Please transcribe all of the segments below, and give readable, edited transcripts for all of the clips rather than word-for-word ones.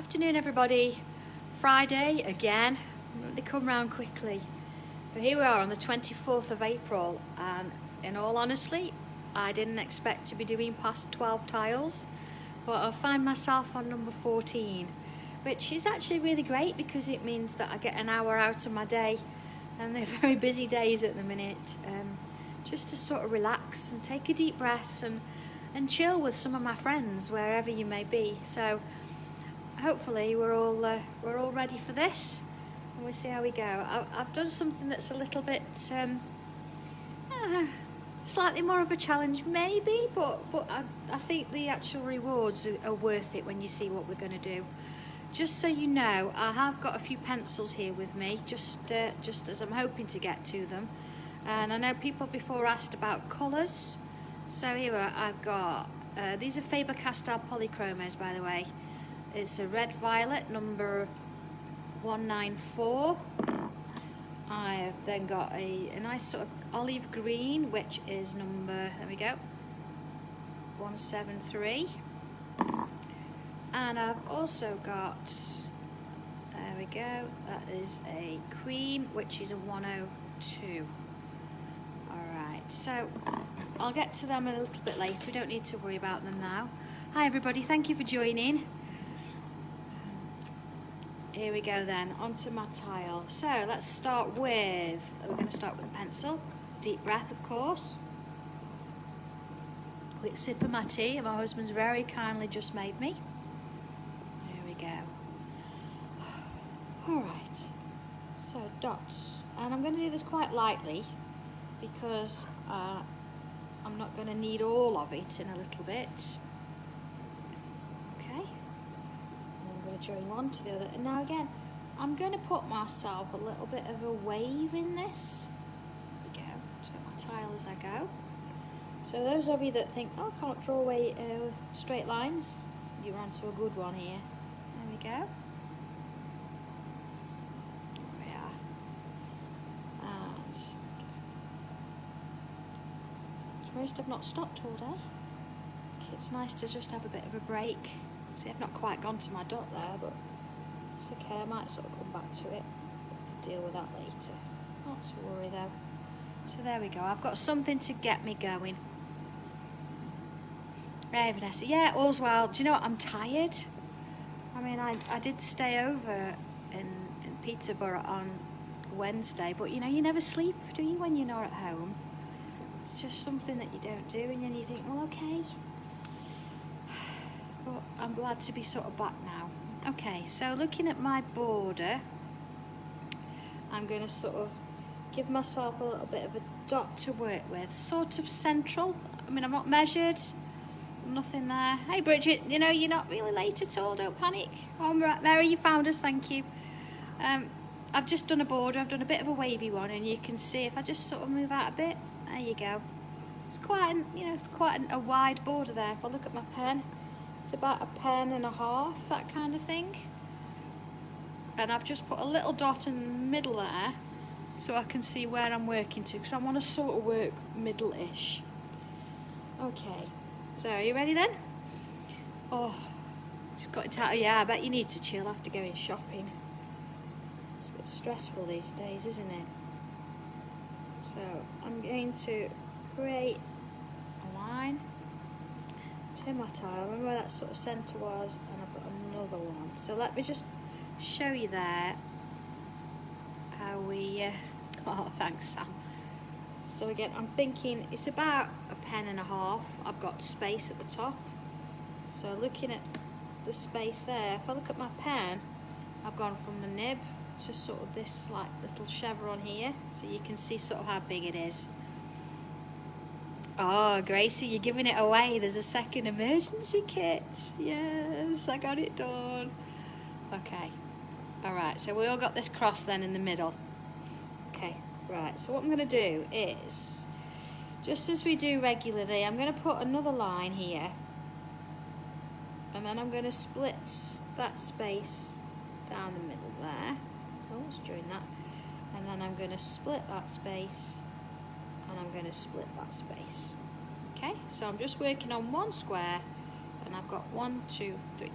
Afternoon everybody. Friday again. They come round quickly. But here we are on the 24th of April, and in all honesty I didn't expect to be doing past 12 tiles, but I find myself on number 14, which is actually really great because it means that I get an hour out of my day, and they're very busy days at the minute, just to sort of relax and take a deep breath and chill with some of my friends wherever you may be. So hopefully we're all ready for this, and we'll see how we go. I've done something that's a little bit slightly more of a challenge maybe, but I think the actual rewards are worth it when you see what we're going to do. Just so you know, I have got a few pencils here with me, just as I'm hoping to get to them. And I know people before asked about colours, so here I've got these are Faber-Castell polychromos, by the way. It's a red violet number 194. I've then got a nice sort of olive green, which is number, there we go, 173. And I've also got, there we go, that is a cream, which is a 102. Alright, so I'll get to them a little bit later. We don't need to worry about them now. Hi everybody, thank you for joining. Here we go then, onto my tile. So let's start with, we're going to start with a pencil. Deep breath, of course. Quick sip of my tea, my husband's very kindly just made me. Here we go. Alright, so dots. And I'm going to do this quite lightly because I'm not going to need all of it in a little bit. Okay. Join one to the other, and now again I'm going to put myself a little bit of a wave in this. There we go, so my tile as I go. So those of you that think, oh, I can't draw away straight lines, you're onto a good one here. There we go. There we are. And most have not stopped all day. It's nice to just have a bit of a break. See, I've not quite gone to my dot there, but it's okay, I might sort of come back to it, deal with that later. Not to worry though. So there we go, I've got something to get me going. Hey Vanessa, yeah, all's well. Do you know what, I'm tired. I mean, I did stay over in Peterborough on Wednesday, but you know, you never sleep, do you, when you're not at home? It's just something that you don't do, and then you think, well, okay. But I'm glad to be sort of back now. Okay, so looking at my border, I'm going to sort of give myself a little bit of a dot to work with, sort of central. I mean, I'm not measured, nothing there. Hey Bridget, you know, you're not really late at all, don't panic. Oh, Mary, you found us, thank you. I've just done a border, I've done a bit of a wavy one, and you can see if I just sort of move out a bit, there you go. It's quite, you know, quite a wide border there. If I look at my pen, it's about a pen and a half, that kind of thing. And I've just put a little dot in the middle there so I can see where I'm working to, because I want to sort of work middle-ish. Okay, so are you ready then? Oh, just got into, yeah, I bet you need to chill after going shopping. It's a bit stressful these days, isn't it? So I'm going to create a line. Turn my tile, remember where that sort of centre was, and I've got another one. So let me just show you there how we, oh thanks Sam. So again, I'm thinking it's about a pen and a half. I've got space at the top. So looking at the space there, if I look at my pen, I've gone from the nib to sort of this like little chevron here, so you can see sort of how big it is. Oh, Gracie, you're giving it away. There's a second emergency kit. Yes, I got it done. Okay. All right, so we all got this cross then in the middle. Okay, right. So what I'm going to do is, just as we do regularly, I'm going to put another line here. And then I'm going to split that space down the middle there. Oh, let's join that. And then I'm going to split that space. And I'm going to split that space. Okay, so I'm just working on one square, and I've got 1, 2, 3,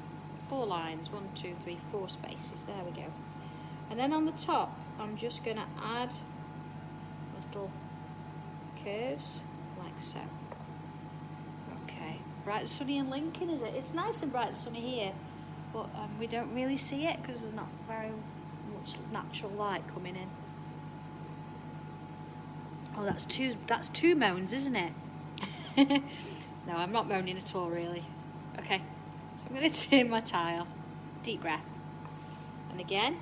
4 lines, 1, 2, 3, 4 spaces, there we go. And then on the top I'm just going to add little curves like so. Okay, bright and sunny in Lincoln, is it? It's nice and bright and sunny here, but we don't really see it because there's not very much natural light coming in. Oh, that's two moans, isn't it? No, I'm not moaning at all, really. Okay, so I'm going to turn my tile. Deep breath. And again,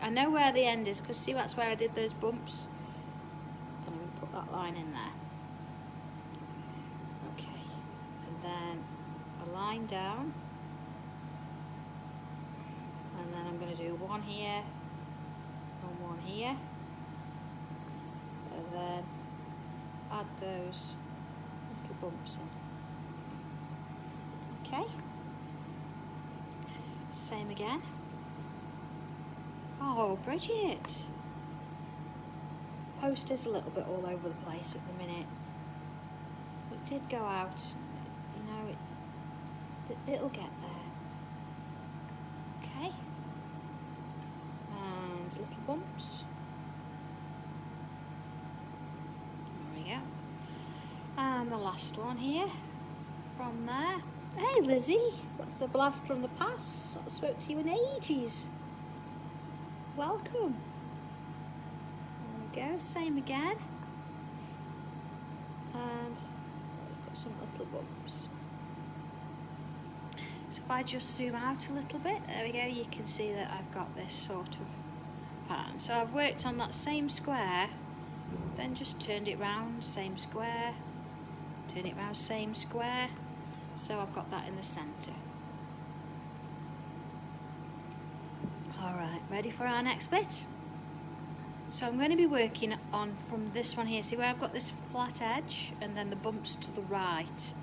I know where the end is, because see, that's where I did those bumps. And I'm going to put that line in there. Okay, and then a line down. And then I'm going to do one here and one here. And then add those little bumps in. Okay, same again. Oh, Bridget, poster's a little bit all over the place at the minute. It did go out, you know, it'll get there. Okay, and little bumps. There we go. And the last one here, from there. Hey Lizzie, that's a blast from the past. I spoke to you in ages. Welcome. There we go, same again. And put some little bumps. So if I just zoom out a little bit, there we go, you can see that I've got this sort of pattern. So I've worked on that same square, then just turned it round, same square, turn it round, same square. So I've got that in the centre. Alright, ready for our next bit? So I'm going to be working on from this one here. See where I've got this flat edge and then the bumps to the right.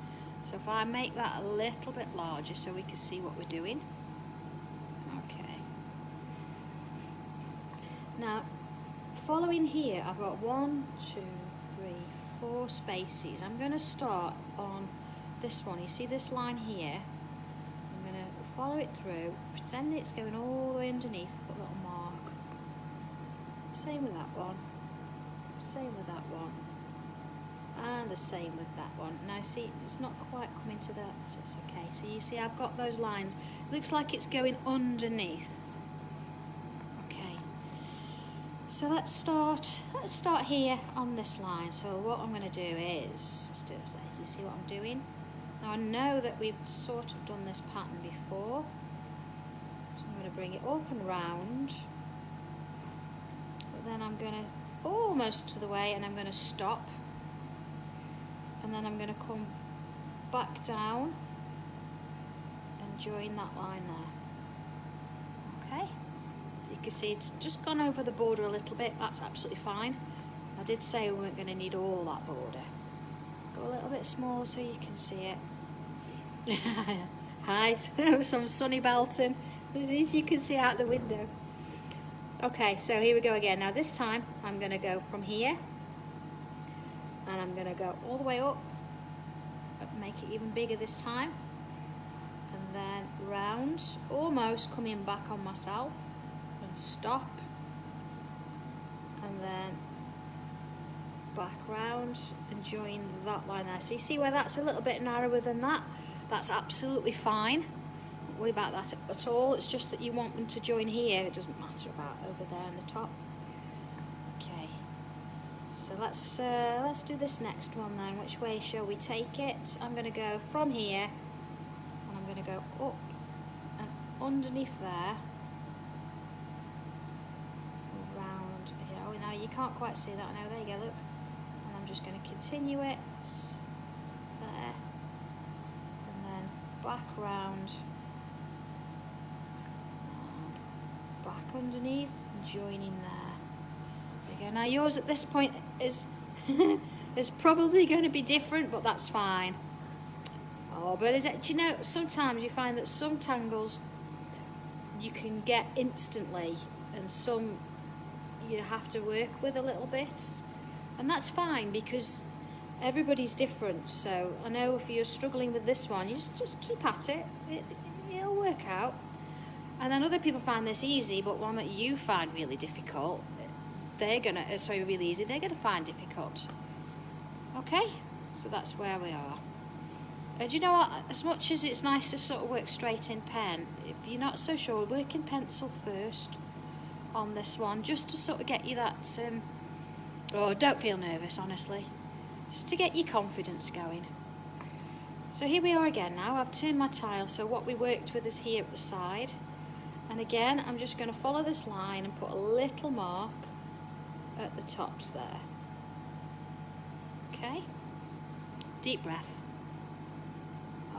So if I make that a little bit larger so we can see what we're doing. Okay. Now, following here, I've got 1, 2, 3, 4 spaces. I'm going to start on this one. You see this line here? I'm going to follow it through, pretend it's going all the way underneath, put a little mark. Same with that one, same with that one, and the same with that one. Now see, it's not quite coming to that, so it's okay. So you see I've got those lines. It looks like it's going underneath. Okay, so let's start here on this line. So what I'm going to do is, let's do it. You see what I'm doing? Now I know that we've sort of done this pattern before, so I'm going to bring it up and round, but then I'm going to almost to the way and I'm going to stop, and then I'm going to come back down and join that line there. Okay, so you can see it's just gone over the border a little bit. That's absolutely fine. I did say we weren't going to need all that border. Go a little bit smaller so you can see it. Hi, some sunny Belton, as you can see out the window. Okay, so here we go again. Now this time I'm going to go from here and I'm going to go all the way up, make it even bigger this time, and then round, almost coming back on myself, and stop, and then back round and join that line there. So you see where that's a little bit narrower than that? That's absolutely fine. Don't worry about that at all. It's just that you want them to join here. It doesn't matter about over there in the top. Okay. So let's do this next one then. Which way shall we take it? I'm going to go from here and I'm going to go up and underneath there. Around here. Oh, now you can't quite see that now. There you go, look. And I'm just going to continue it there, and then back round, and back underneath, and joining there. There you go. Now yours at this point is is probably going to be different, but that's fine. Oh, but do you know, sometimes you find that some tangles you can get instantly, and some you have to work with a little bit. And that's fine because everybody's different. So I know if you're struggling with this one, you just keep at it. it'll work out. And then other people find this easy, but one that you find really difficult, really easy, they're gonna find difficult. Okay, so that's where we are. And you know what, as much as it's nice to sort of work straight in pen, if you're not so sure, work in pencil first on this one, just to sort of get you that, don't feel nervous, honestly, just to get your confidence going. So here we are again now, I've turned my tile, so what we worked with is here at the side. And again, I'm just going to follow this line and put a little mark at the tops there. Okay, deep breath.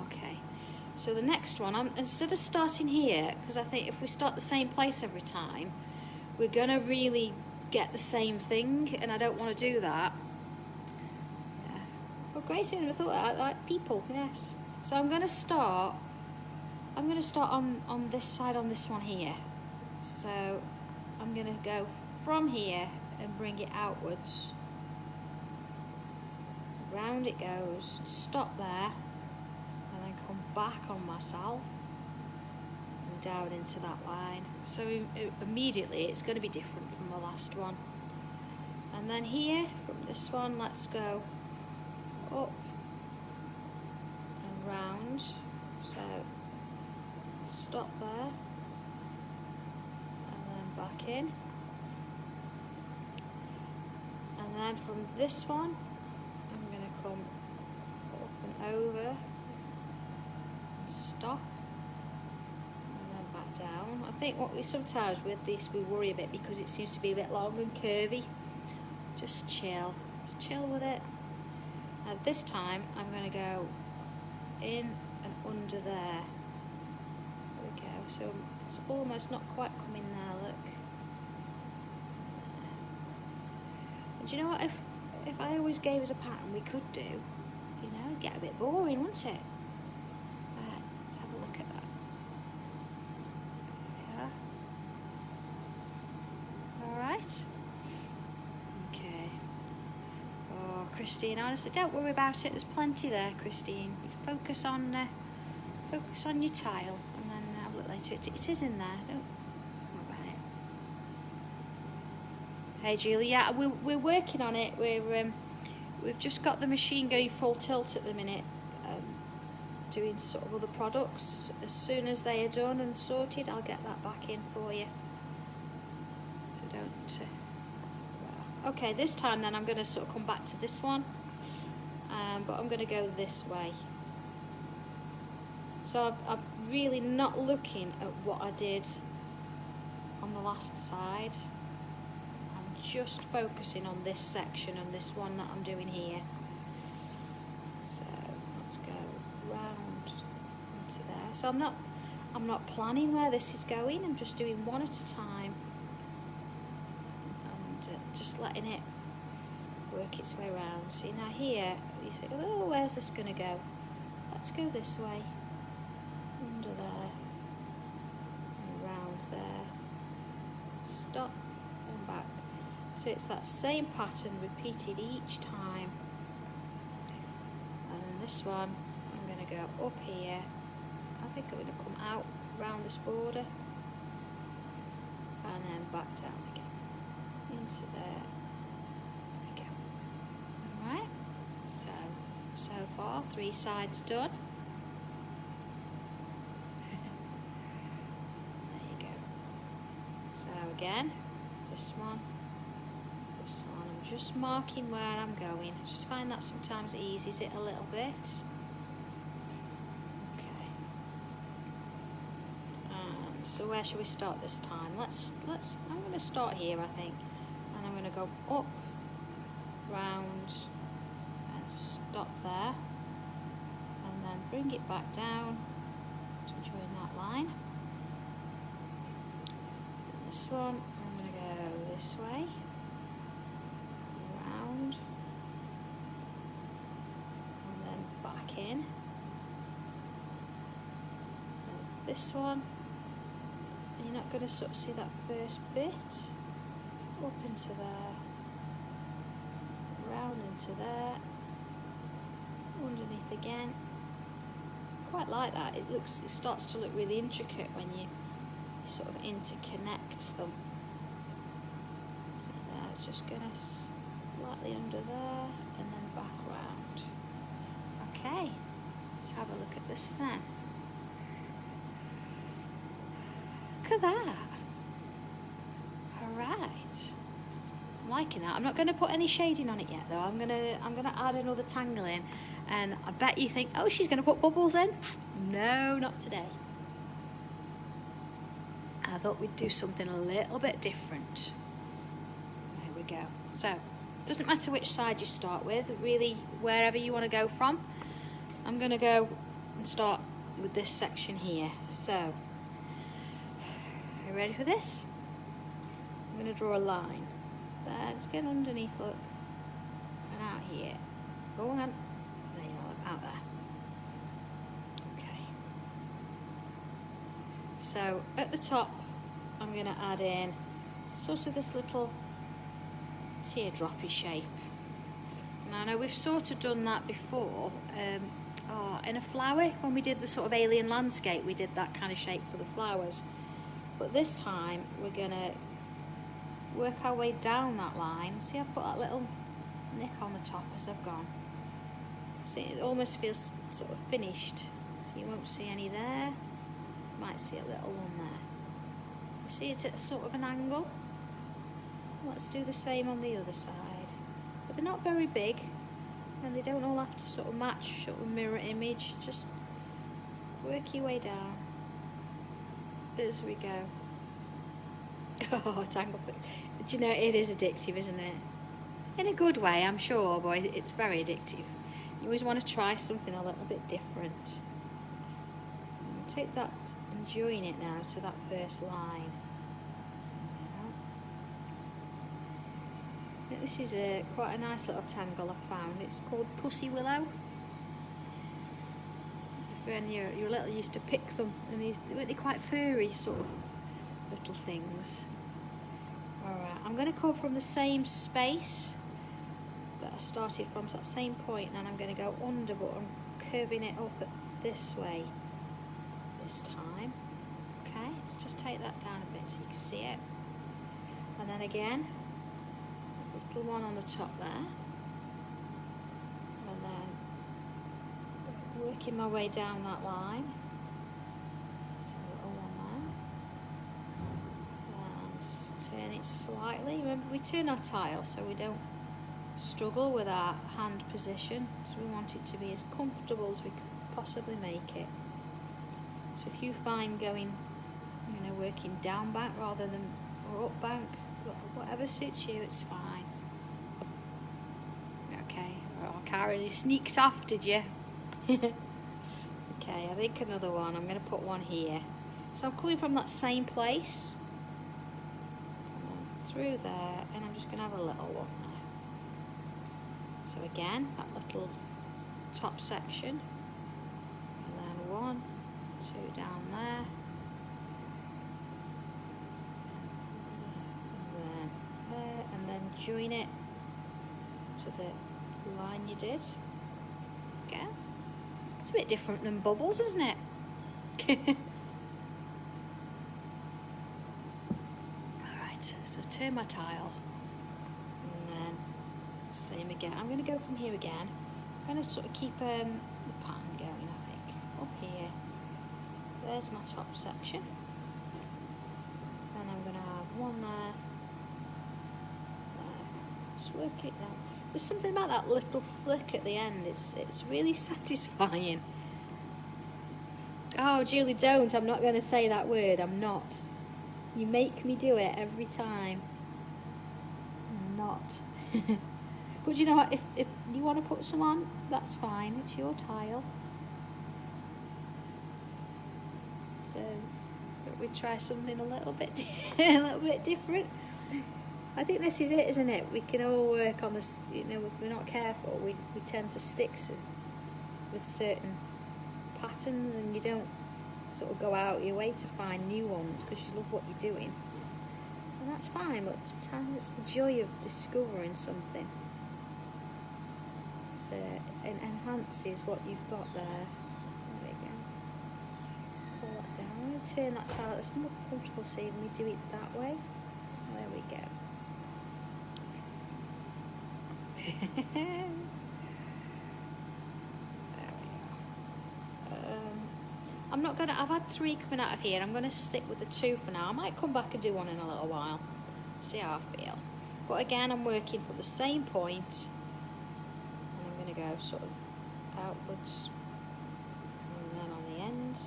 Okay, so the next one, instead of starting here, because I think if we start the same place every time, we're going to really get the same thing, and I don't want to do that. Yeah. Well, Gracie, I thought I like people, yes. So I'm going to start on this side, on this one here. So I'm going to go from here and bring it outwards. Round it goes, stop there, and then come back on myself and down into that line. So immediately it's going to be different from the last one. And then here, from this one, let's go up and round. So stop there, and then back in. And then from this one, I'm going to come up and over, and stop, and then back down. I think what we sometimes with this, we worry a bit because it seems to be a bit long and curvy. Just chill with it. Now this time, I'm going to go in and under there. So it's almost not quite coming there, look. And do you know what, if I always gave us a pattern we could do, you know, it'd get a bit boring, wouldn't it? Right, let's have a look at that. Yeah. Alright. Okay. Oh, Christine, honestly, don't worry about it, there's plenty there, Christine. Focus on your tile. It is in there. Don't worry about it. Hey Julie, yeah, we're working on it. We've just got the machine going full tilt at the minute, doing sort of other products. As soon as they are done and sorted, I'll get that back in for you. So don't. Okay, this time then I'm going to sort of come back to this one, but I'm going to go this way. So I'm really not looking at what I did on the last side. I'm just focusing on this section and this one that I'm doing here. So let's go round into there. So I'm not planning where this is going. I'm just doing one at a time and just letting it work its way around. See, now here you say, oh, where's this going to go? Let's go this way. Under there, and around there, stop and back. So it's that same pattern repeated each time. And then this one, I'm going to go up here. I think I'm going to come out round this border and then back down again into there. There we go. Alright, so far 3 sides done. Again, this one, I'm just marking where I'm going. I just find that sometimes it eases it a little bit. Okay. So where shall we start this time? I'm going to start here, I think, and I'm going to go up, round, and stop there, and then bring it back down to join that line. This one, I'm going to go this way, round, and then back in. And this one, and you're not going to sort of see that first bit, up into there, round into there, underneath again, quite like that. It starts to look really intricate when you sort of interconnect them. So there, it's just going to slightly under there and then back round. Okay, let's have a look at this then. Look at that. Alright. I'm liking that. I'm not going to put any shading on it yet though. I'm gonna add another tangle in, and I bet you think, oh, she's going to put bubbles in. No, not today. I thought we'd do something a little bit different. There we go. So, doesn't matter which side you start with, really, wherever you want to go from. I'm going to go and start with this section here. So, are you ready for this? I'm going to draw a line. There, let's get underneath, look. And out here. Go on. There you are, out there. Okay. So, at the top, I'm going to add in sort of this little teardroppy shape. Now, I know we've sort of done that before. In a flower, when we did the sort of alien landscape, we did that kind of shape for the flowers. But this time, we're going to work our way down that line. See, I've put that little nick on the top as I've gone. See, it almost feels sort of finished. So you won't see any there. You might see a little one there. You see it's at sort of an angle. Let's do the same on the other side. So they're not very big, and they don't all have to sort of match, sort of mirror image. Just work your way down as we go. Oh, tangle fix. Do you know, it is addictive, isn't it? In a good way, I'm sure, but it's very addictive. You always want to try something a little bit different. So I'm going to take that and join it now to that first line. I think this is quite a nice little tangle I've found. It's called Pussy Willow. When you're little, you used to pick them, and they're quite furry sort of little things. Alright, I'm going to come from the same space that I started from, so that same point, and I'm going to go under, but I'm curving it up this way this time. Okay, let's just take that down a bit so you can see it. And then again, little one on the top there, and then working my way down that line. So a little one there, and turn it slightly. Remember, we turn our tile so we don't struggle with our hand position, so we want it to be as comfortable as we can possibly make it. So if you find going, you know, working down bank rather than or up bank, whatever suits you, it's fine. Okay, oh, Karen, you sneaked off, did you? Okay, I think another one. I'm going to put one here. So I'm coming from that same place, through there, and I'm just going to have a little one there. So again, that little top section, and then 1, 2 down there. And then join it to the line you did. Okay. It's a bit different than bubbles, isn't it? Alright, so turn my tile. And then same again. I'm going to go from here again. I'm going to sort of keep the pattern going, I think. Up here. There's my top section. And I'm going to have one there. Just work it down. There's something about that little flick at the end. It's really satisfying. Oh, Julie, don't. I'm not going to say that word. I'm not. You make me do it every time. I'm not. But you know what? If you want to put some on, that's fine. It's your tile. So, but we try something a little bit different. I think this is it, isn't it? We can all work on this, you know, if we're not careful, we tend to stick with certain patterns, and you don't sort of go out your way to find new ones because you love what you're doing. And that's fine, but sometimes it's the joy of discovering something. It enhances what you've got there. There we go. turn that tile. It's more comfortable seeing me do it that way. There we go. There we are. I'm not gonna, I've had 3 coming out of here. I'm gonna stick with the 2 for now. I might come back and do one in a little while. See how I feel. But again, I'm working from the same point. And I'm gonna go sort of outwards. And then on the end.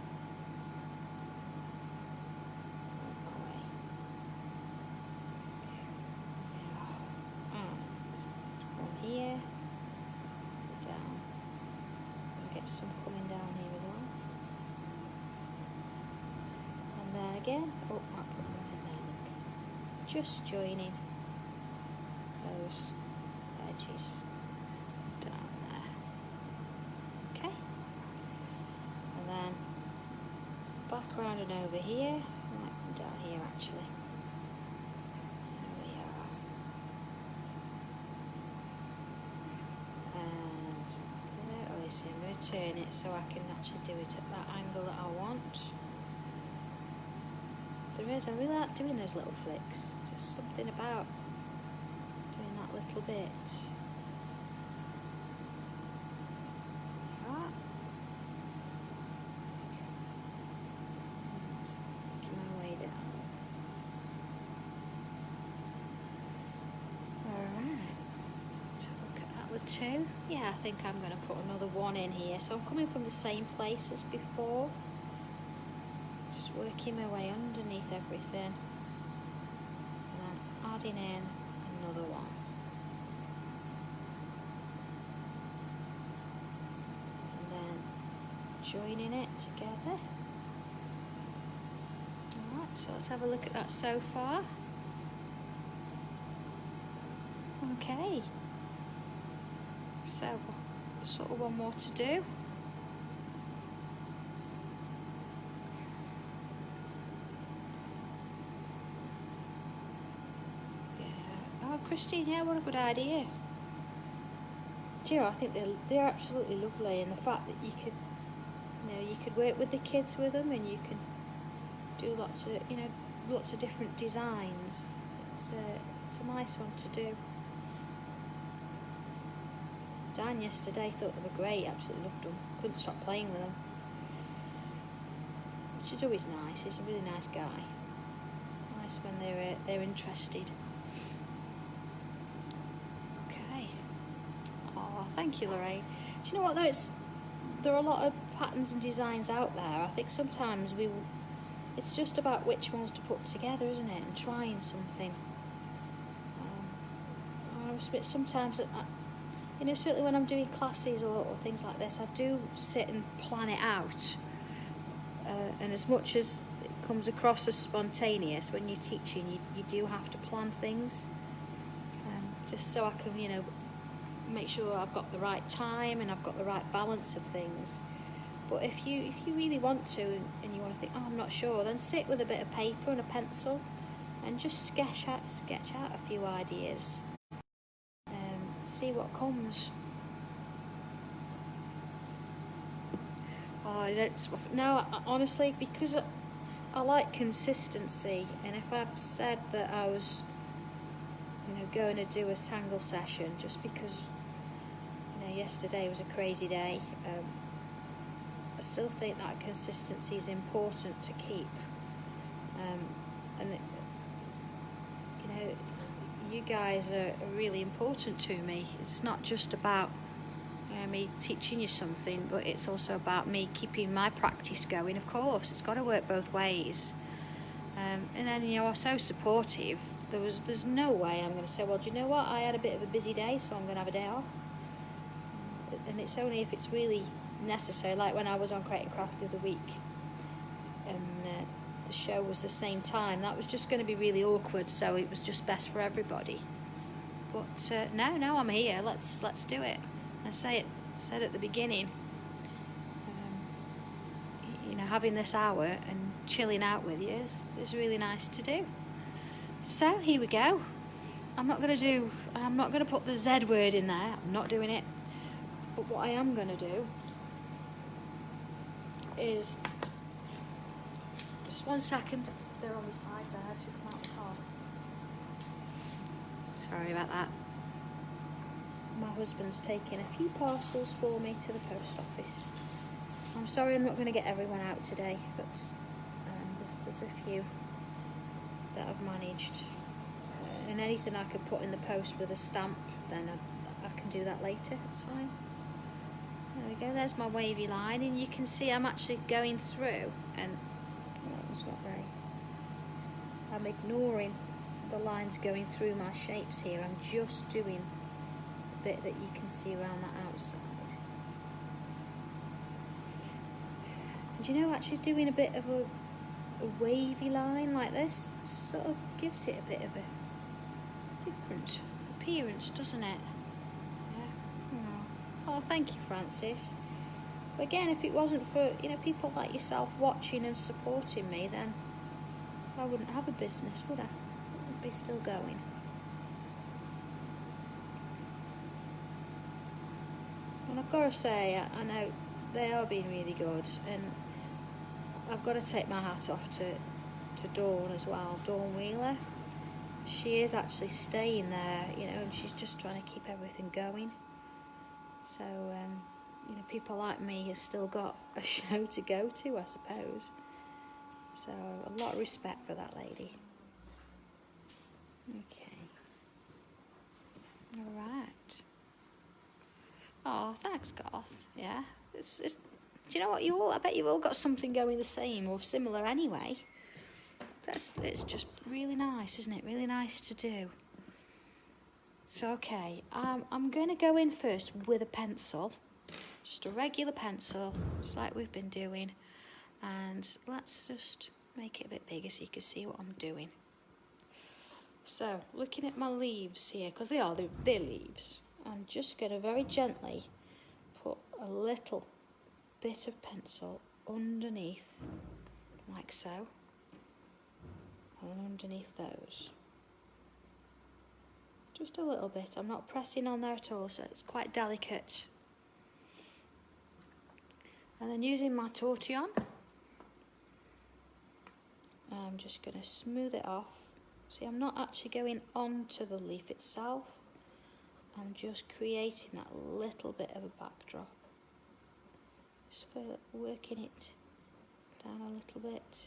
From here down, and get some coming down here as well, and then again, oh, I put one in there, look, just joining those edges down there, okay, and then back around and over here, I might come down here actually. I'm going to turn it so I can actually do it at that angle that I want. There is, I really like doing those little flicks. Just something about doing that little bit. Ah. Making my way down. Alright. So look at that with 2. Yeah, I think I'm going to put another 1 in here. So I'm coming from the same place as before. Just working my way underneath everything. And then adding in another 1. And then joining it together. Alright, so let's have a look at that so far. Okay. So, sort of 1 more to do. Yeah. Oh, Christine, yeah, what a good idea. Do you know, I think they're absolutely lovely, and the fact that you could, you could work with the kids with them, and you can do lots of, lots of different designs. It's a nice one to do. Dan yesterday thought they were great, absolutely loved them, couldn't stop playing with them. Which is always nice, he's a really nice guy. It's nice when they're interested. Okay. Oh, thank you, Lorraine. Do you know what though, there are a lot of patterns and designs out there. I think sometimes it's just about which ones to put together, isn't it, and trying something. I must admit sometimes certainly when I'm doing classes or things like this, I do sit and plan it out. And as much as it comes across as spontaneous, when you're teaching, you do have to plan things. Just so I can, make sure I've got the right time and I've got the right balance of things. But if you really want to and you want to think, oh, I'm not sure, then sit with a bit of paper and a pencil and just sketch out a few ideas. See what comes. No, honestly, because I like consistency, and if I've said that I was, going to do a tangle session just because, yesterday was a crazy day, I still think that consistency is important to keep. And you guys are really important to me. It's not just about me teaching you something, but it's also about me keeping my practice going. Of course, it's got to work both ways. And then are so supportive. There's no way I'm going to say, well, do you know what? I had a bit of a busy day, so I'm going to have a day off. And it's only if it's really necessary, like when I was on Create and Craft the other week, and the show was the same time. That was just going to be really awkward, so it was just best for everybody. But no, I'm here. Let's do it. I said at the beginning, having this hour and chilling out with you is really nice to do. So here we go. I'm not going to put the Z word in there. I'm not doing it. But what I am going to do is Just 1 second. They're on the side there to come out the car. Sorry about that. My husband's taking a few parcels for me to the post office. I'm sorry I'm not going to get everyone out today, but there's a few that I've managed. And anything I could put in the post with a stamp, then I can do that later. It's fine. There we go. There's my wavy line, and you can see I'm actually going through, and that was not very. I'm ignoring the lines going through my shapes here. I'm just doing the bit that you can see around that outside. And you know, actually doing a bit of a wavy line like this just sort of gives it a bit of a different appearance, doesn't it? Yeah. Oh, thank you, Francis. But again, if it wasn't for, you know, people like yourself watching and supporting me, then I wouldn't have a business, would I? I wouldn't be still going. And I've got to say, I know they are being really good, and I've got to take my hat off to Dawn as well, Dawn Wheeler. She is actually staying there, you know, and she's just trying to keep everything going. So, you know, people like me have still got a show to go to, I suppose. So, a lot of respect for that lady. Okay. All right. Oh, thanks, Garth. Yeah. It's. Do you know what? I bet you've all got something going the same or similar anyway. It's just really nice, isn't it? Really nice to do. So, okay, I'm going to go in first with a pencil. Just a regular pencil, just like we've been doing. And let's just make it a bit bigger so you can see what I'm doing. So, looking at my leaves here, because they're leaves. I'm just going to very gently put a little bit of pencil underneath, like so. And underneath those. Just a little bit. I'm not pressing on there at all, so it's quite delicate. And then using my tortillon, I'm just going to smooth it off. See, I'm not actually going onto the leaf itself. I'm just creating that little bit of a backdrop. Just working it down a little bit.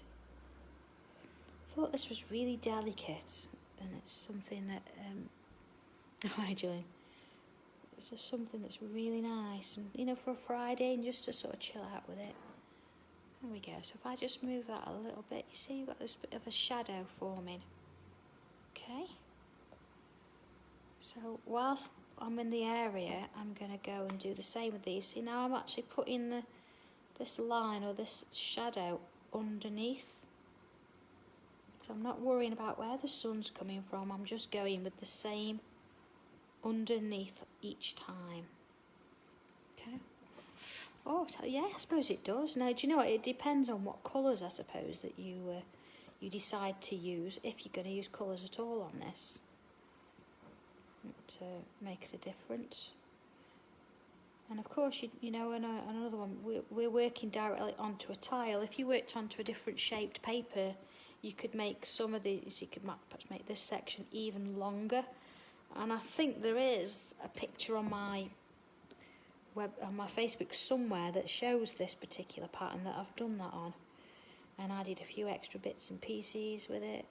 I thought this was really delicate, and it's something that hi Julian, it's just something that's really nice, and you know, for a Friday, and just to sort of chill out with it. There we go. So if I just move that a little bit, you see you've got this bit of a shadow forming. Okay, so whilst I'm in the area, I'm going to go and do the same with these. See, now I'm actually putting this line or this shadow underneath. So I'm not worrying about where the sun's coming from. I'm just going with the same underneath each time. Okay. Oh, yeah, I suppose it does. Now, do you know what? It depends on what colours, I suppose, that you decide to use, if you're going to use colours at all on this. It makes a difference. And of course, you know, another one, we're working directly onto a tile. If you worked onto a different shaped paper, you could make some of these, you could perhaps make this section even longer. And I think there is a picture on my Facebook somewhere that shows this particular pattern that I've done that on. And added a few extra bits and pieces with it.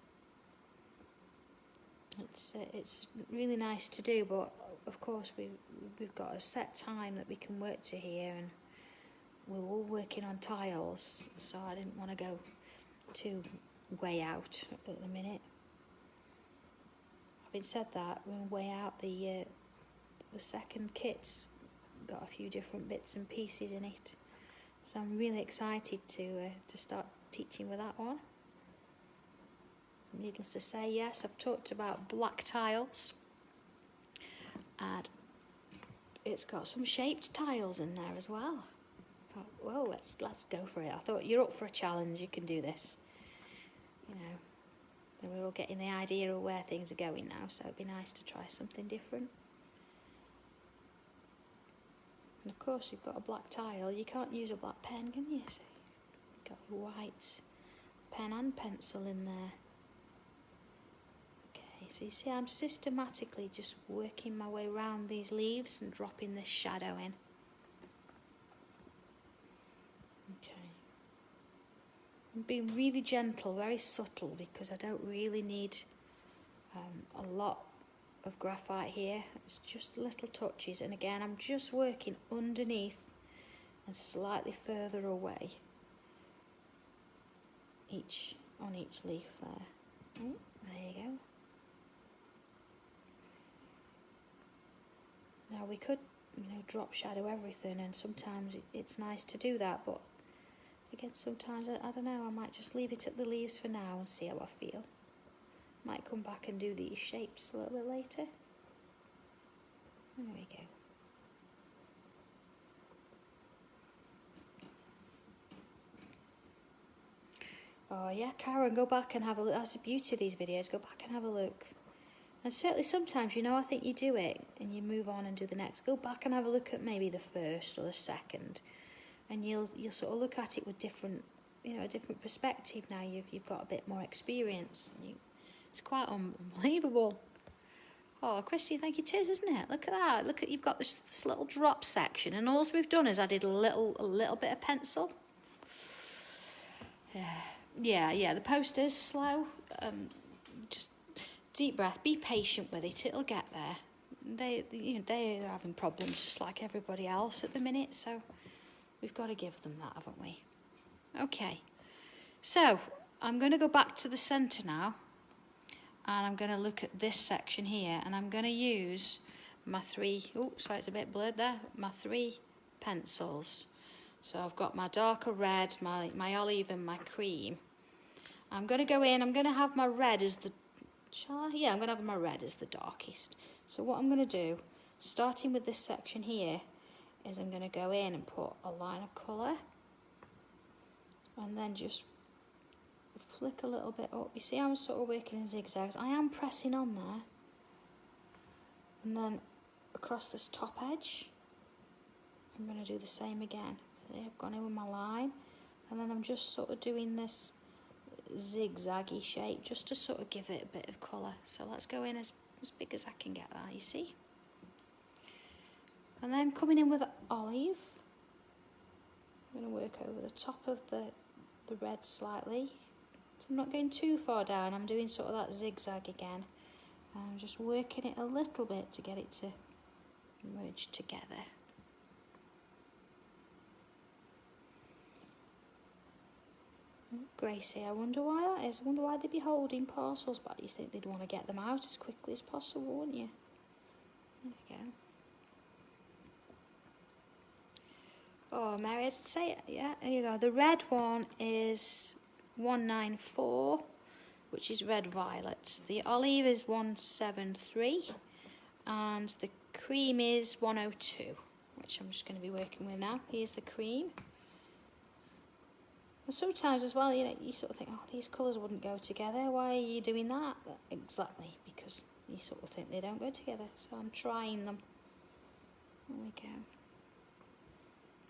It's really nice to do, but of course we've got a set time that we can work to here, and we're all working on tiles, so I didn't want to go too way out at the minute. Having said that, we're way out. The second kit's got a few different bits and pieces in it, so I'm really excited to start teaching with that one. Needless to say, yes, I've talked about black tiles, and it's got some shaped tiles in there as well. I thought, whoa, let's go for it. I thought, you're up for a challenge, you can do this. You know, then we're all getting the idea of where things are going now, so it'd be nice to try something different. And of course, you've got a black tile, you can't use a black pen, can you? So you've got a white pen and pencil in there. Okay, so you see I'm systematically just working my way around these leaves and dropping this shadow in. Okay. I'm being really gentle, very subtle, because I don't really need a lot of graphite here. It's just little touches, and again I'm just working underneath and slightly further away on each leaf there. Oh, there you go. Now we could, drop shadow everything, and sometimes it's nice to do that, but again, sometimes, I don't know, I might just leave it at the leaves for now and see how I feel. Might come back and do these shapes a little bit later. There we go. Oh yeah, Karen, go back and have a look. That's the beauty of these videos. Go back and have a look. And certainly sometimes, I think you do it and you move on and do the next. Go back and have a look at maybe the first or the second, and you'll sort of look at it with different, a different perspective now. You've got a bit more experience. It's quite unbelievable. Oh, Christy, thank you. It is, isn't it? Look at that. Look at, you've got this little drop section, and all we've done is added a little bit of pencil. Yeah. The poster's slow. Just deep breath. Be patient with it. It'll get there. They are having problems just like everybody else at the minute, so we've got to give them that, haven't we? Okay. So I'm going to go back to the centre now, and I'm going to look at this section here, and I'm going to use my three. Oh, sorry, it's a bit blurred there. My three pencils. So I've got my darker red, my olive, and my cream. I'm going to go in, I'm going to have my red as the, I'm going to have my red as the darkest. So what I'm going to do, starting with this section here, is I'm going to go in and put a line of colour, and then just flick a little bit up. You see I'm sort of working in zigzags. I am pressing on there. And then across this top edge, I'm going to do the same again. I've gone in with my line, and then I'm just sort of doing this zigzaggy shape just to sort of give it a bit of colour. So let's go in as big as I can get that, you see. And then coming in with olive, I'm going to work over the top of the red slightly. So I'm not going too far down, I'm doing sort of that zigzag again. And I'm just working it a little bit to get it to merge together. Gracie, I wonder why that is. I wonder why they'd be holding parcels back. You think they'd want to get them out as quickly as possible, wouldn't you? There we go. Oh, Mary, I did say it. Yeah, there you go. The red one is 194, which is red violet. The olive is 173, and the cream is 102, which I'm just going to be working with now. Here's the cream. And sometimes as well, you sort of think, oh, these colours wouldn't go together. Why are you doing that? Exactly, because you sort of think they don't go together. So I'm trying them. There we go.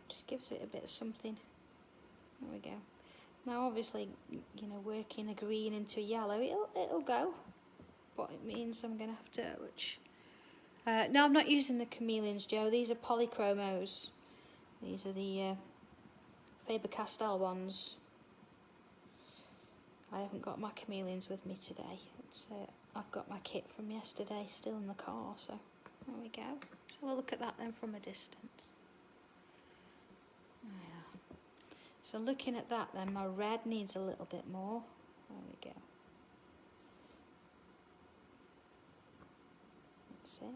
Just gives it a bit of something. There we go. Now, obviously, working a green into a yellow, it'll go. But it means I'm going to have to, no, I'm not using the chameleons, Joe. These are polychromos. These are the Faber-Castell ones. I haven't got my chameleons with me today. I've got my kit from yesterday still in the car, so there we go. So we'll look at that then from a distance. Yeah. So looking at that then, my red needs a little bit more. There we go. That's it.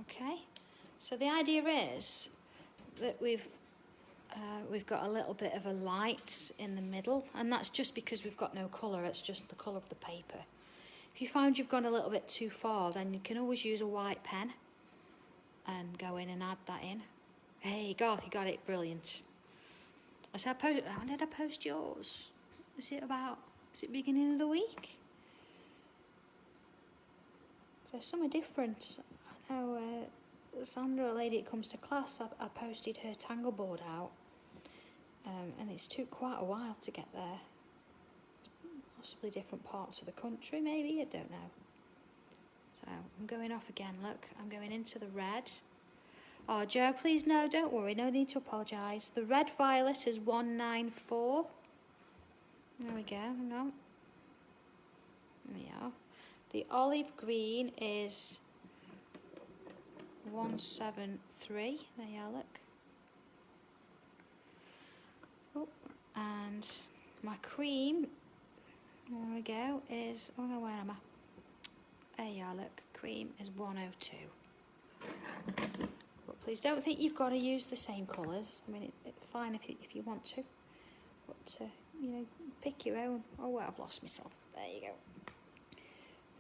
Okay. So the idea is that we've got a little bit of a light in the middle, and that's just because we've got no colour, it's just the colour of the paper. If you find you've gone a little bit too far, then you can always use a white pen and go in and add that in. Hey, Garth, you got it, brilliant. When did I post yours? Is it beginning of the week? So something different. I know Sandra, a lady that comes to class, I posted her tangle board out, and it's took quite a while to get there. Possibly different parts of the country, maybe, I don't know. So I'm going off again, look, I'm going into the red. Oh, Joe, please, no, don't worry, no need to apologise. The red violet is 194. There we go, hang on. There we are. The olive green is 173. There you are, look. Oh, and my cream, there we go, is, oh no, where am I? There you are, look, cream is 102. But please don't think you've got to use the same colours. I mean, it's fine if you want to, but you know, pick your own. Oh, well, I've lost myself. There you go.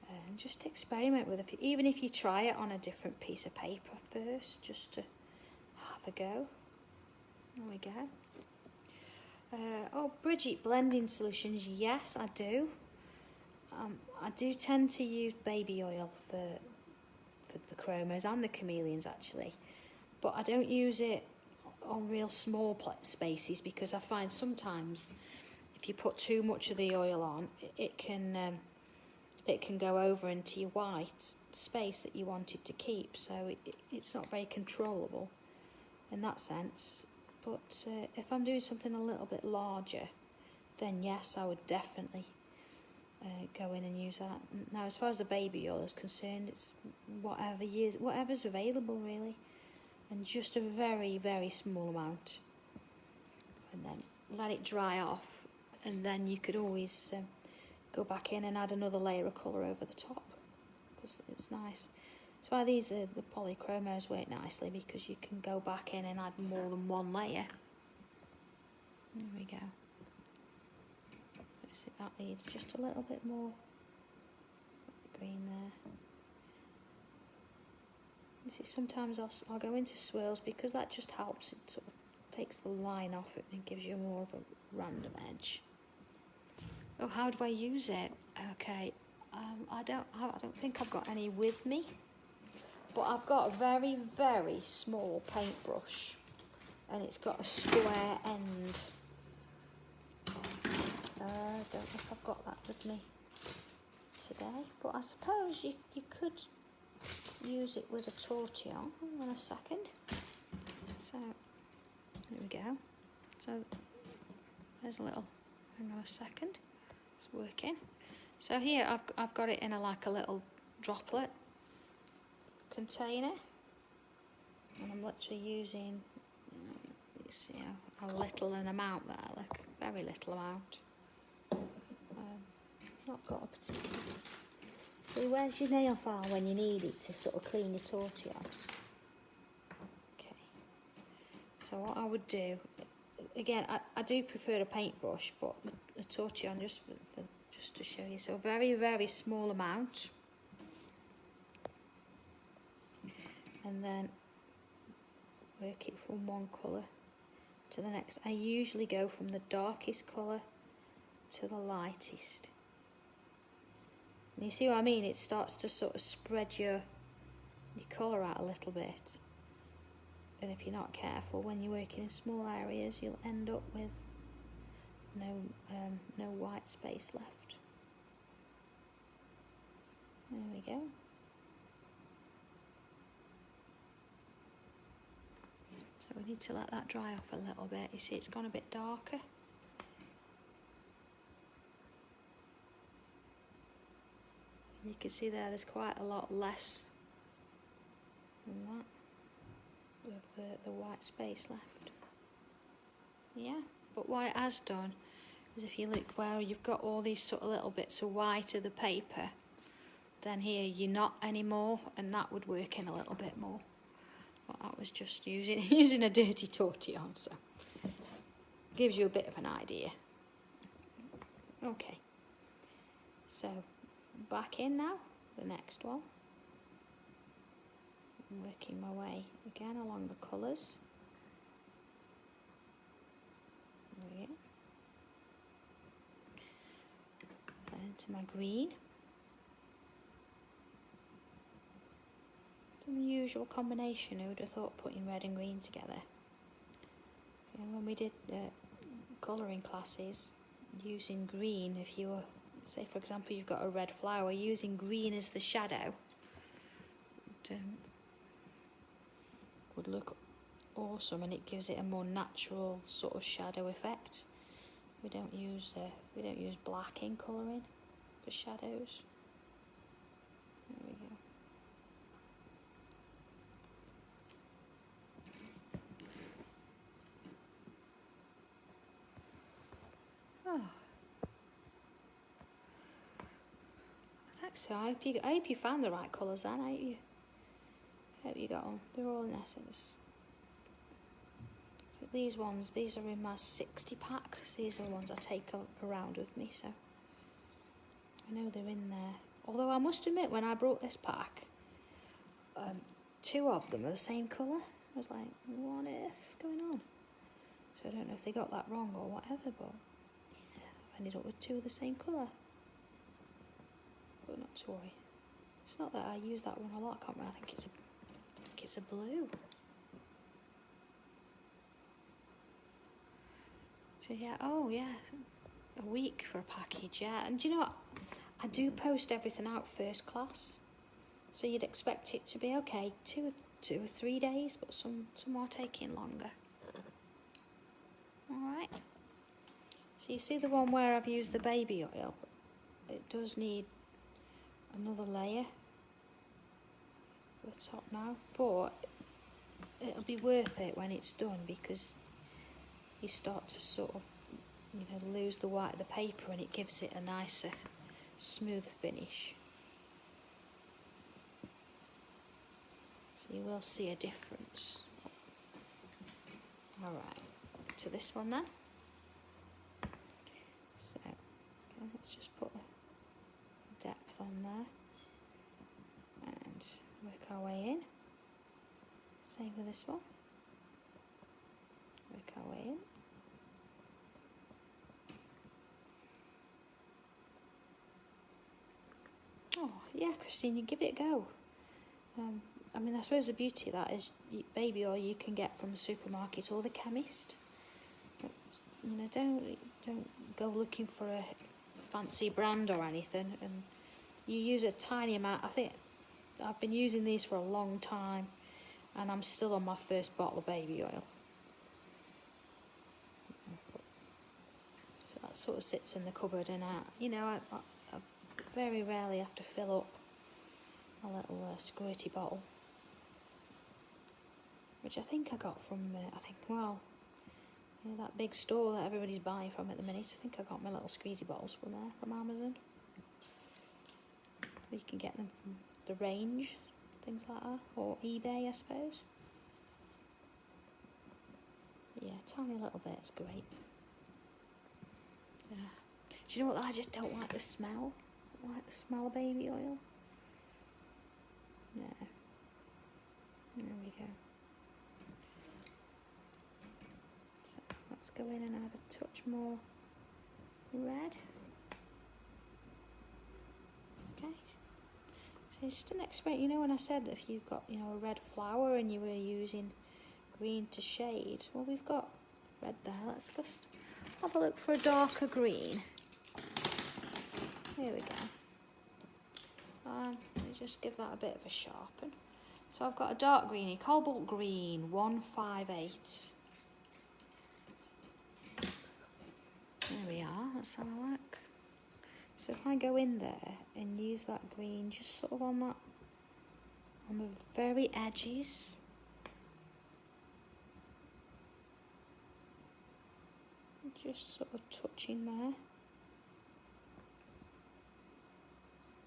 And just experiment with it, even if you try it on a different piece of paper first, just to have a go. There we go. Oh, Bridget, blending solutions, yes, I do. I do tend to use baby oil for the chromos and the chameleons, actually. But I don't use it on real small spaces, because I find sometimes if you put too much of the oil on, it can go over into your white space that you wanted to keep. So it's not very controllable in that sense. But if I'm doing something a little bit larger, then yes, I would definitely go in and use that. Now, as far as the baby oil is concerned, it's whatever's available, really, and just a very, very small amount, and then let it dry off, and then you could always go back in and add another layer of colour over the top, because it's nice. That's why these the polychromos work nicely, because you can go back in and add more than one layer. There we go. So that needs just a little bit more green there. You see, sometimes I'll go into swirls, because that just helps. It sort of takes the line off it and gives you more of a random edge. Oh, how do I use it? Okay, I don't think I've got any with me, but I've got a very, very small paintbrush, and it's got a square end. I don't know if I've got that with me today, but I suppose you could use it with a tortillon. Hang on a second. So there we go. So there's a little. Hang on a second. It's working. So here I've got it in like a little droplet container, and I'm literally using, you see how little an amount there. Look, very little amount. Not got a particular. See, where's your nail file when you need it to sort of clean your tortilla? Okay. So what I would do, again, I do prefer a paintbrush, but a tortilla just to show you. So a very, very small amount, and then work it from one colour to the next. I usually go from the darkest colour to the lightest. And you see what I mean? It starts to sort of spread your colour out a little bit. And if you're not careful, when you're working in small areas, you'll end up with no white space left. There we go. So we need to let that dry off a little bit. You see, it's gone a bit darker. You can see there's quite a lot less than that with the white space left. Yeah, but what it has done is, if you look where you've got all these sort of little bits of white of the paper, then here you're not anymore, and that would work in a little bit more. But that was just using a dirty tortillon, so gives you a bit of an idea. Okay, so back in now, the next one. I'm working my way again along the colours. There we go. Then into my green. It's an unusual combination. Who would have thought, putting red and green together? And when we did colouring classes, using green, if you were, say for example you've got a red flower, using green as the shadow would look awesome, and it gives it a more natural sort of shadow effect. We don't use black in colouring for shadows. There we go. Oh, thanks. So I hope you found the right colours then. I hope you got on. They're all in essence. These ones, these are in my 60 pack. These are the ones I take around with me, so I know they're in there. Although I must admit, when I brought this pack, 2 of them are the same colour. I was like, what on earth is going on? So I don't know if they got that wrong or whatever, but yeah, I've ended up with 2 of the same colour. But not to worry. It's not that I use that one a lot, I can't remember. I think it's a blue. So yeah, oh yeah, a week for a package, yeah. And do you know what? I do post everything out first class. So you'd expect it to be okay, 2 or 3 days, but some are taking longer. Alright. So you see the one where I've used the baby oil? It does need another layer at the top now, but it'll be worth it when it's done, because you start to sort of, lose the white of the paper, and it gives it a nicer, smoother finish. So you will see a difference. Alright, to this one then. So, okay, let's just put a depth on there and work our way in. Same with this one. Work our way in. Oh, yeah, Christine, you give it a go. I mean, I suppose the beauty of that is baby oil you can get from the supermarket or the chemist. But, don't go looking for a fancy brand or anything. And you use a tiny amount. I think I've been using these for a long time, and I'm still on my first bottle of baby oil. So that sort of sits in the cupboard, and I very rarely have to fill up a little squirty bottle, which I think I got from that big store that everybody's buying from at the minute. I think I got my little squeezy bottles from there, from Amazon. You can get them from the Range, things like that, or eBay, I suppose. Yeah, a tiny little bit, it's great. Yeah. Do you know what? I just don't like the smell. I don't like the smell of baby oil. There. There we go. So let's go in and add a touch more red. Okay. So just an experiment. When I said that if you've got a red flower and you were using green to shade, well, we've got red there. Let's just have a look for a darker green. Here we go. Let me just give that a bit of a sharpen. So I've got a dark greeny, cobalt green, 158. There we are, let's have a look. So if I go in there and use that green just sort of on the very edges. Just sort of touching there.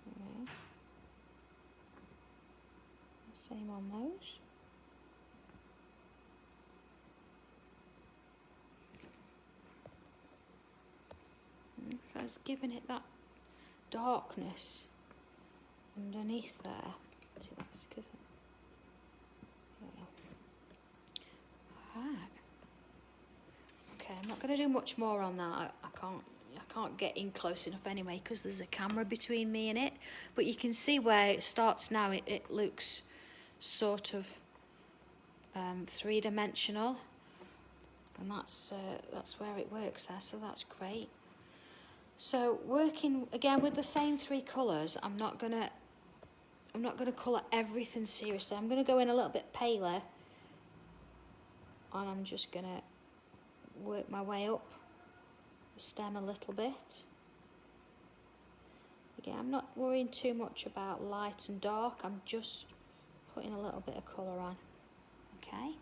Okay. Same on those. And if I was giving it that darkness underneath there. See, that's because. Alright. Okay, I'm not going to do much more on that. I can't get in close enough anyway because there's a camera between me and it. But you can see where it starts now. It looks sort of 3-dimensional. and that's where it works there, so that's great. So working again with the same 3 colours, I'm not gonna colour everything seriously. I'm gonna go in a little bit paler, and I'm just gonna work my way up the stem a little bit. Again, I'm not worrying too much about light and dark, I'm just putting a little bit of colour on. Okay,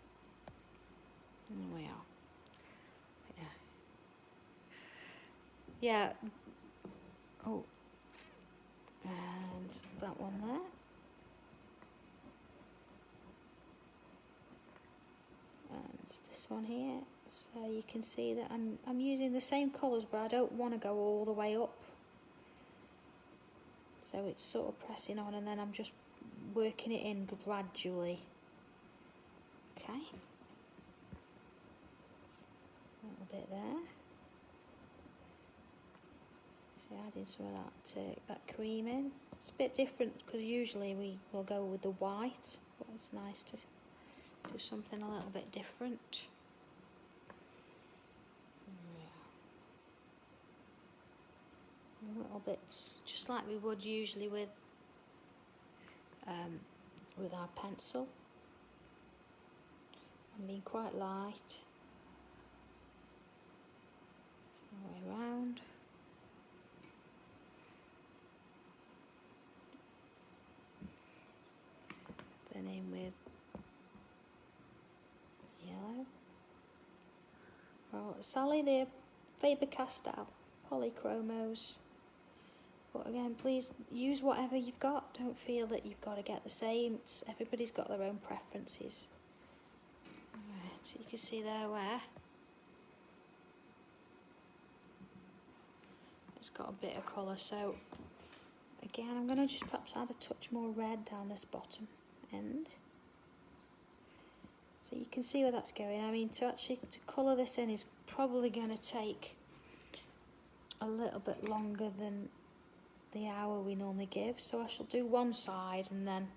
there we are. Yeah. Oh, and that one there. And this one here. So you can see that I'm using the same colours, but I don't want to go all the way up. So it's sort of pressing on, and then I'm just working it in gradually. Okay. A little bit there. So adding some of that cream in. It's a bit different because usually we will go with the white, but it's nice to do something a little bit different. Little bits, just like we would usually with our pencil. I'm being quite light. All the way around. Then in with yellow. Oh, Sally, the Faber-Castell polychromos. But again, please use whatever you've got. Don't feel that you've got to get the same. Everybody's got their own preferences. Right, so you can see there where it's got a bit of colour. So again, I'm going to just perhaps add a touch more red down this bottom end. So you can see where that's going. I mean, to colour this in is probably going to take a little bit longer than the hour we normally give, so I shall do one side and then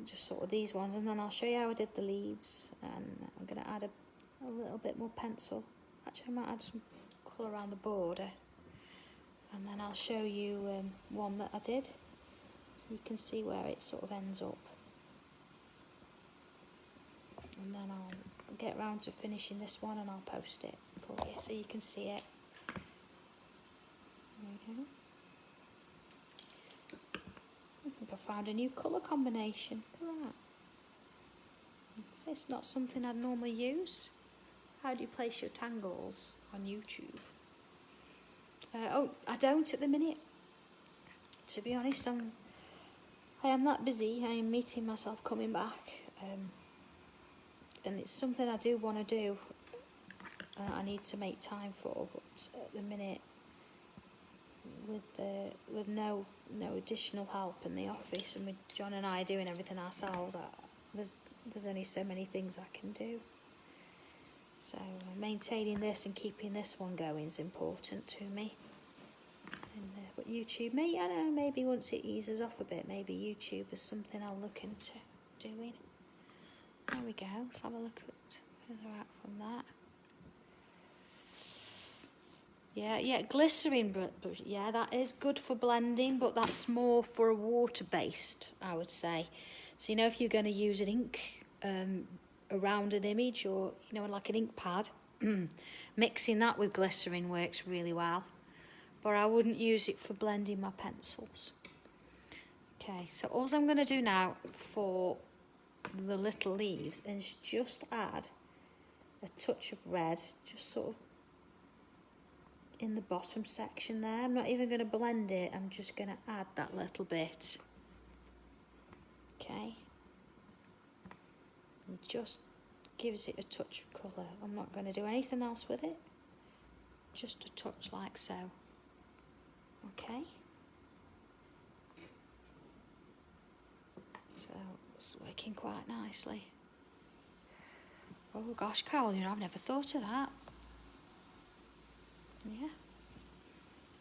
just sort of these ones, and then I'll show you how I did the leaves. And I'm going to add a little bit more pencil. Actually, I might add some colour around the border, and then I'll show you one that I did, so you can see where it sort of ends up, and then I'll get round to finishing this one and I'll post it for you so you can see it. There we go. I think I found a new colour combination. Look at that. So it's not something I'd normally use. How do you place your tangles on YouTube? Oh, I don't at the minute. To be honest, I am that busy. I am meeting myself coming back. And it's something I do want to do. I need to make time for, but at the minute, with no additional help in the office, and with John and I doing everything ourselves, there's only so many things I can do. So maintaining this and keeping this one going is important to me. And but YouTube, I don't know, maybe once it eases off a bit, maybe YouTube is something I'll look into doing. There we go. Let's have a look at further out from that. Yeah, glycerin, but yeah, that is good for blending, but that's more for a water-based, I would say. So, if you're going to use an ink around an image, or, like an ink pad, mixing that with glycerin works really well. But I wouldn't use it for blending my pencils. Okay, so all I'm going to do now for the little leaves is just add a touch of red, just sort of in the bottom section there. I'm not even going to blend it, I'm just going to add that little bit. Okay. And just gives it a touch of colour. I'm not going to do anything else with it. Just a touch like so. Okay. So it's working quite nicely. Oh gosh, Carol, I've never thought of that. Yeah.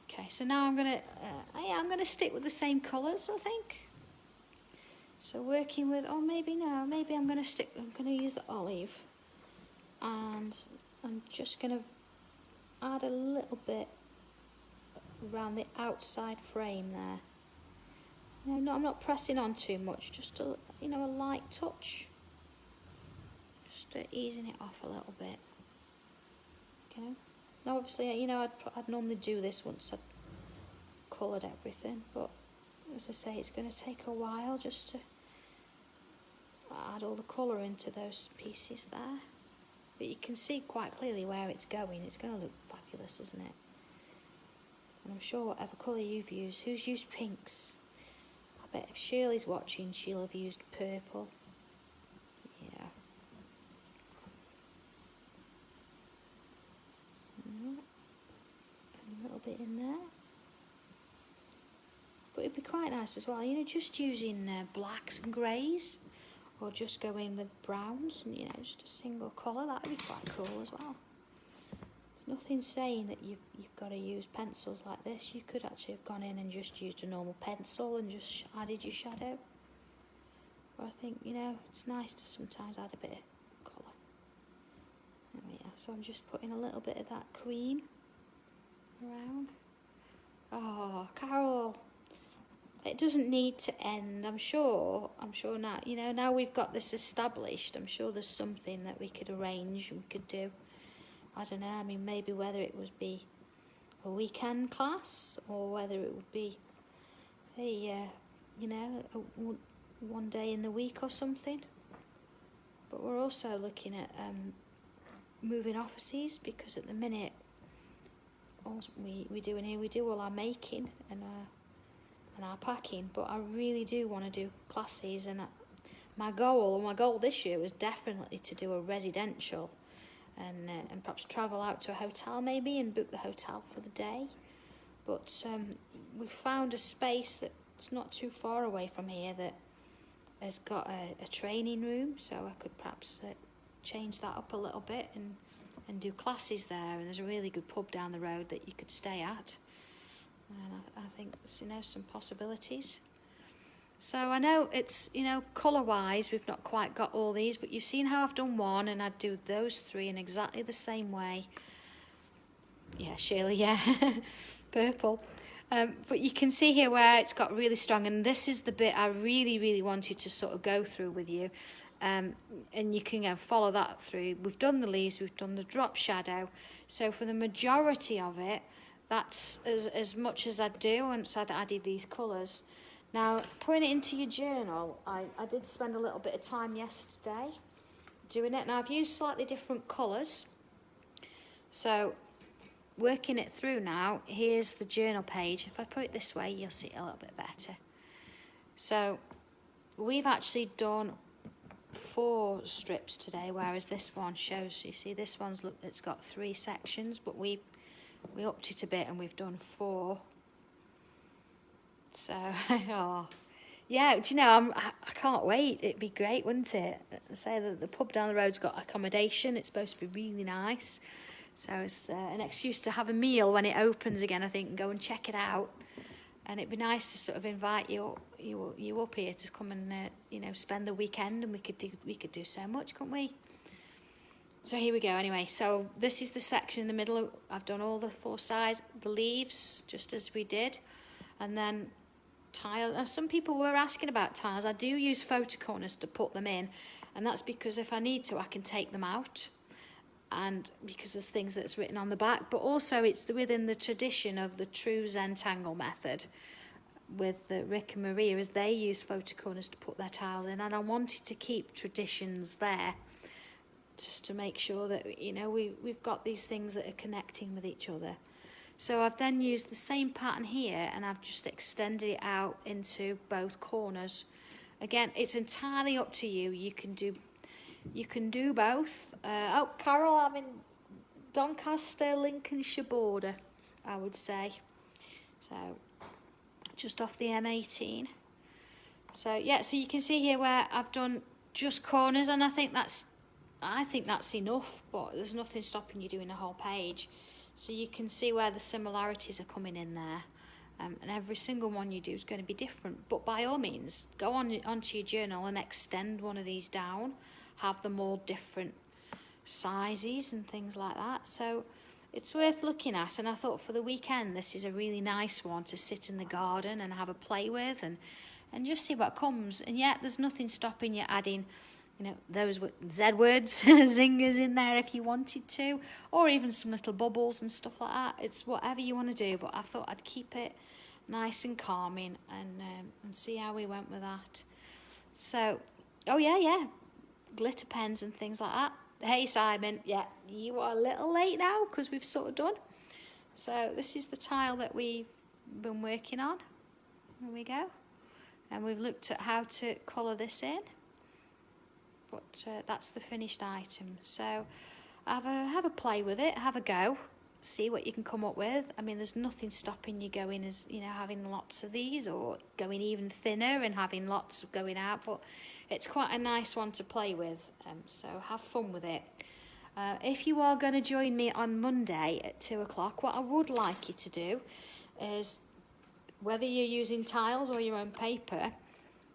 Okay, so now I'm gonna stick with the same colours, I think. So working with, maybe I'm gonna use the olive. and I'm just going to add a little bit around the outside frame there. No, I'm not pressing on too much, just a, you know, a light touch, just easing it off a little bit. Okay. Now obviously, you know, I'd normally do this once I'd coloured everything, but as I say, it's going to take a while just to add all the colour into those pieces there. But you can see quite clearly where it's going. It's going to look fabulous, isn't it? And I'm sure whatever colour you've used, who's used pinks? I bet if Shirley's watching, she'll have used purple. Yeah. And a little bit in there. But it'd be quite nice as well, you know, just using blacks and greys, or just go in with browns and, you know, just a single colour. That'd be quite cool as well. There's nothing saying that you've got to use pencils like this. You could actually have gone in and just used a normal pencil and just added your shadow. But I think, you know, it's nice to sometimes add a bit of colour. There we are. So I'm just putting a little bit of that cream around. Oh, Carol. It doesn't need to end. I'm sure now, you know, now we've got this established, I'm sure there's something that we could arrange and we could do. I don't know, I mean, maybe whether it would be a weekend class or whether it would be a, you know, one day in the week or something. But we're also looking at moving offices, because at the minute, all we do in here, we do all our making and our packing, but I really do want to do classes, and my goal this year was definitely to do a residential, and perhaps travel out to a hotel maybe and book the hotel for the day. But we found a space that's not too far away from here that has got a training room, so I could perhaps change that up a little bit and do classes there. And there's a really good pub down the road that you could stay at. And I think there's, you know, some possibilities. So I know it's, you know, colour-wise, we've not quite got all these, but you've seen how I've done one, and I'd do those three in exactly the same way. Yeah, Shirley, yeah, purple. But you can see here where it's got really strong, and this is the bit I really, really wanted to sort of go through with you. And you can follow that through. We've done the leaves, we've done the drop shadow. So for the majority of it, that's as much as I'd do once I'd added these colours. Now, putting it into your journal, I did spend a little bit of time yesterday doing it. Now, I've used slightly different colours. So, working it through now, here's the journal page. If I put it this way, you'll see it a little bit better. So, we've actually done 4 strips today, whereas this one shows, you see, this one's, look, it's got 3 sections, but we upped it a bit and we've done 4. So, oh, yeah, do you know, I can't wait. It'd be great, wouldn't it? Say that the pub down the road's got accommodation. It's supposed to be really nice. So it's an excuse to have a meal when it opens again, I think, and go and check it out. And it'd be nice to sort of invite you up here to come and you know, spend the weekend, and we could do so much, couldn't we? So here we go. Anyway, so this is the section in the middle. I've done all the 4 sides, the leaves, just as we did, and then tile. Now, some people were asking about tiles. I do use photo corners to put them in, and that's because if I need to, I can take them out, and because there's things that's written on the back. But also, it's within the tradition of the true Sanntangle method with Rick and Maria, as they use photo corners to put their tiles in, and I wanted to keep traditions there, just to make sure that, you know, we've got these things that are connecting with each other. So I've then used the same pattern here, and I've just extended it out into both corners. Again, it's entirely up to you. You can do both. Oh, Carol, I'm in Doncaster, Lincolnshire border, I would say. So just off the M18. So yeah, so you can see here where I've done just corners, and I think that's enough, but there's nothing stopping you doing the whole page. So you can see where the similarities are coming in there. And every single one you do is going to be different. But by all means, go onto your journal and extend one of these down. Have them all different sizes and things like that. So it's worth looking at, and I thought for the weekend this is a really nice one to sit in the garden and have a play with and just see what comes. And yet there's nothing stopping you adding, you know, those Z words, zingers in there if you wanted to, or even some little bubbles and stuff like that. It's whatever you want to do, but I thought I'd keep it nice and calming and see how we went with that. So, oh yeah, glitter pens and things like that. Hey Simon, yeah, you are a little late now because we've sort of done. So this is the tile that we've been working on. There we go. And we've looked at how to colour this in. But that's the finished item. So have a play with it, have a go, see what you can come up with. I mean, there's nothing stopping you going as, you know, having lots of these, or going even thinner and having lots going out, but it's quite a nice one to play with, so have fun with it. If you are going to join me on Monday at 2 o'clock, what I would like you to do is, whether you're using tiles or your own paper,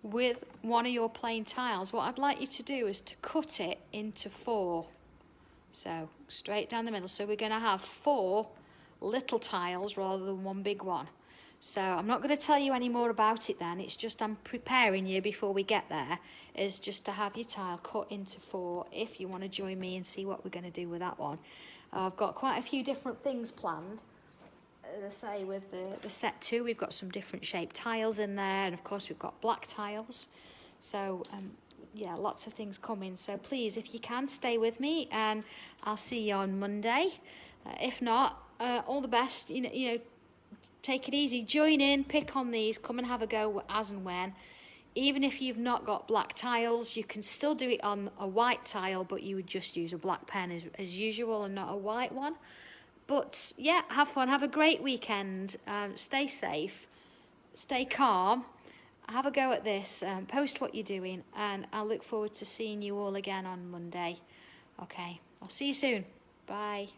with one of your plain tiles, what I'd like you to do is to cut it into 4. So straight down the middle. So we're going to have 4 little tiles rather than one big one. So I'm not going to tell you any more about it then. It's just I'm preparing you before we get there, is just to have your tile cut into 4 if you want to join me and see what we're going to do with that one. I've got quite a few different things planned. As I say, with the set 2, we've got some different shaped tiles in there, and of course we've got black tiles. So yeah, lots of things coming. So please, if you can, stay with me, and I'll see you on Monday. If not, all the best. You know, take it easy, join in, pick on these, come and have a go as and when. Even if you've not got black tiles, you can still do it on a white tile, but you would just use a black pen as usual and not a white one. But yeah, have fun, have a great weekend, stay safe, stay calm, have a go at this, post what you're doing, and I'll look forward to seeing you all again on Monday. Okay, I'll see you soon. Bye.